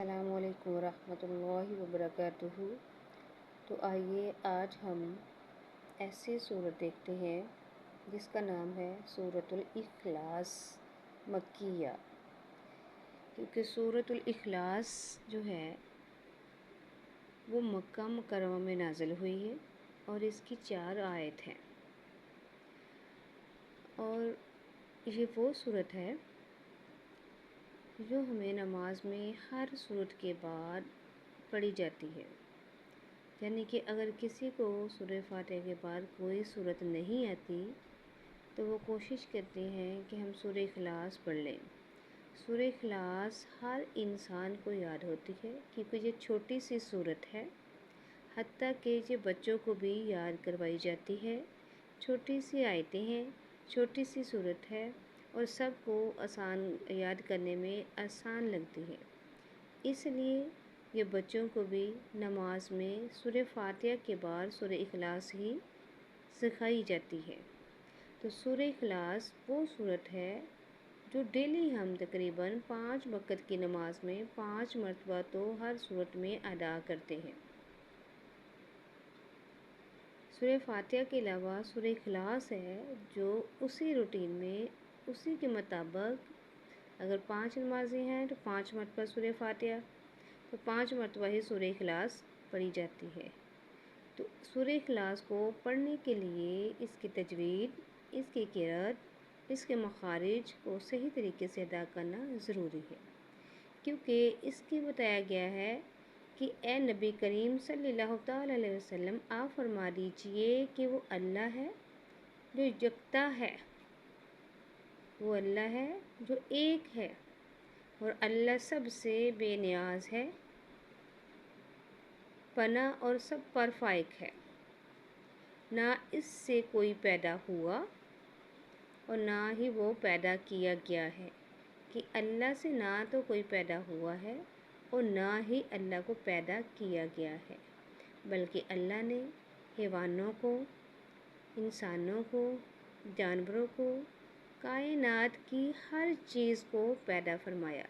السلام علیکم ورحمۃ اللہ وبرکاتہ۔ تو آئیے آج ہم ایسی سورت دیکھتے ہیں جس کا نام ہے سورۃ الاخلاص مکیہ، کیونکہ سورۃ الاخلاص جو ہے وہ مکہ مکرمہ میں نازل ہوئی ہے اور اس کی 4 آیت ہیں، اور یہ وہ سورت ہے جو ہمیں نماز میں ہر سورت کے بعد پڑھی جاتی ہے۔ یعنی کہ اگر کسی کو سورہ فاتحہ کے بعد کوئی سورت نہیں آتی تو وہ کوشش کرتے ہیں کہ ہم سورہ اخلاص پڑھ لیں۔ سورہ اخلاص ہر انسان کو یاد ہوتی ہے کیونکہ یہ چھوٹی سی سورت ہے، حتیٰ کہ یہ بچوں کو بھی یاد کروائی جاتی ہے۔ چھوٹی سی آیتیں ہیں، چھوٹی سی سورت ہے اور سب کو یاد کرنے میں آسان لگتی ہے، اس لیے یہ بچوں کو بھی نماز میں سورہ فاتحہ کے بعد سورہ اخلاص ہی سکھائی جاتی ہے۔ تو سورہ اخلاص وہ سورت ہے جو ڈیلی ہم تقریباً 5 وقت کی نماز میں 5 مرتبہ تو ہر سورت میں ادا کرتے ہیں۔ سورہ فاتحہ کے علاوہ سورہ اخلاص ہے جو اسی روٹین میں اسی کے مطابق اگر 5 نمازیں ہیں تو 5 مرتبہ سورہ فاتحہ، تو 5 مرتبہ ہی سورہ اخلاص پڑھی جاتی ہے۔ تو سورہ اخلاص کو پڑھنے کے لیے اس کی تجوید، اس کی قرأت، اس کے مخارج کو صحیح طریقے سے ادا کرنا ضروری ہے، کیونکہ اس کی بتایا گیا ہے کہ اے نبی کریم صلی اللہ تعالیٰ علیہ وسلم، آپ فرما دیجئے کہ وہ اللہ ہے جو یکتا ہے، وہ اللہ ہے جو ایک ہے، اور اللہ سب سے بے نیاز ہے، پناہ اور سب پر فائق ہے، نہ اس سے کوئی پیدا ہوا اور نہ ہی وہ پیدا کیا گیا ہے، کہ اللہ سے نہ تو کوئی پیدا ہوا ہے اور نہ ہی اللہ کو پیدا کیا گیا ہے، بلکہ اللہ نے حیوانوں کو، انسانوں کو، جانوروں کو، کائنات کی ہر چیز کو پیدا فرمایا۔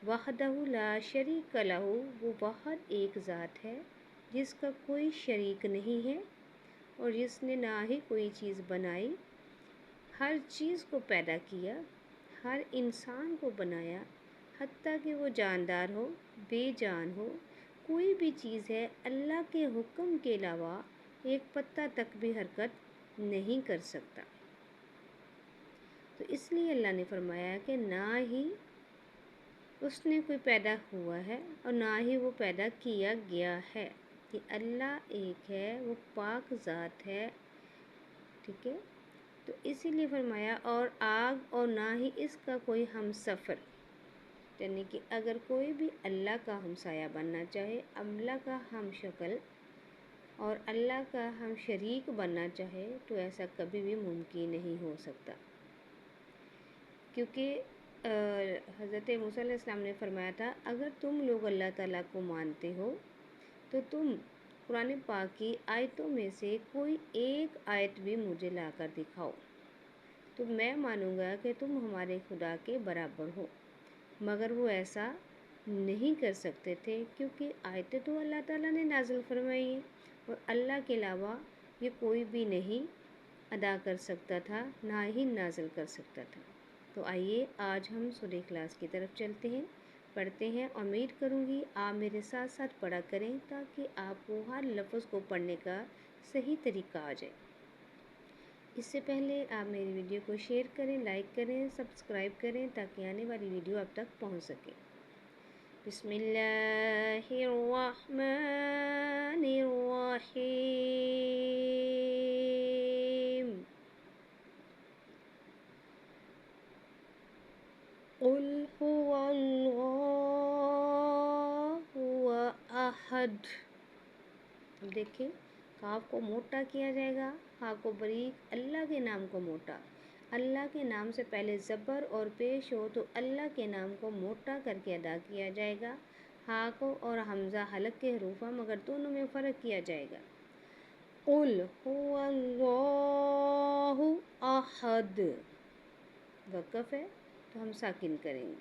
وحدہ لا شریک لہ، وہ واحد ایک ذات ہے جس کا کوئی شریک نہیں ہے اور جس نے نہ ہی کوئی چیز بنائی، ہر چیز کو پیدا کیا، ہر انسان کو بنایا، حتیٰ کہ وہ جاندار ہو، بے جان ہو، کوئی بھی چیز ہے اللہ کے حکم کے علاوہ ایک پتا تک بھی حرکت نہیں کر سکتا۔ تو اس لیے اللہ نے فرمایا کہ نہ ہی اس نے کوئی پیدا ہوا ہے اور نہ ہی وہ پیدا کیا گیا ہے، کہ اللہ ایک ہے، وہ پاک ذات ہے، ٹھیک ہے۔ تو اسی لیے فرمایا اور آگ اور نہ ہی اس کا کوئی ہم سفر، یعنی کہ اگر کوئی بھی اللہ کا ہمسایہ بننا چاہے، اللہ کا ہم شکل اور اللہ کا ہم شریک بننا چاہے تو ایسا کبھی بھی ممکن نہیں ہو سکتا، کیونکہ حضرت موسیٰ علیہ السلام نے فرمایا تھا اگر تم لوگ اللہ تعالیٰ کو مانتے ہو تو تم قرآن پاک کی آیتوں میں سے کوئی ایک آیت بھی مجھے لا کر دکھاؤ تو میں مانوں گا کہ تم ہمارے خدا کے برابر ہو، مگر وہ ایسا نہیں کر سکتے تھے، کیونکہ آیتیں تو اللہ تعالیٰ نے نازل فرمائی ہیں اور اللہ کے علاوہ یہ کوئی بھی نہیں ادا کر سکتا تھا، نہ ہی نازل کر سکتا تھا۔ تو آئیے آج ہم سورہ اخلاص کی طرف چلتے ہیں، پڑھتے ہیں۔ امید کروں گی آپ میرے ساتھ ساتھ پڑھا کریں تاکہ آپ کو ہر لفظ کو پڑھنے کا صحیح طریقہ آ جائے۔ اس سے پہلے آپ میری ویڈیو کو شیئر کریں، لائک کریں، سبسکرائب کریں تاکہ آنے والی ویڈیو آپ تک پہنچ سکے۔ بسم اللہ الرحمن الرحیم۔ قل هو اللہ احد۔ اب دیکھیں کاف کو موٹا کیا جائے گا، ہا کو بریک، اللہ کے نام کو موٹا، اللہ کے نام سے پہلے زبر اور پیش ہو تو اللہ کے نام کو موٹا کر کے ادا کیا جائے گا، ہا کو اور حمزہ حلق کے حروف ہیں مگر دونوں میں فرق کیا جائے گا۔ قل هو اللہ احد، وقف ہے تو ہم ساکن کریں گے۔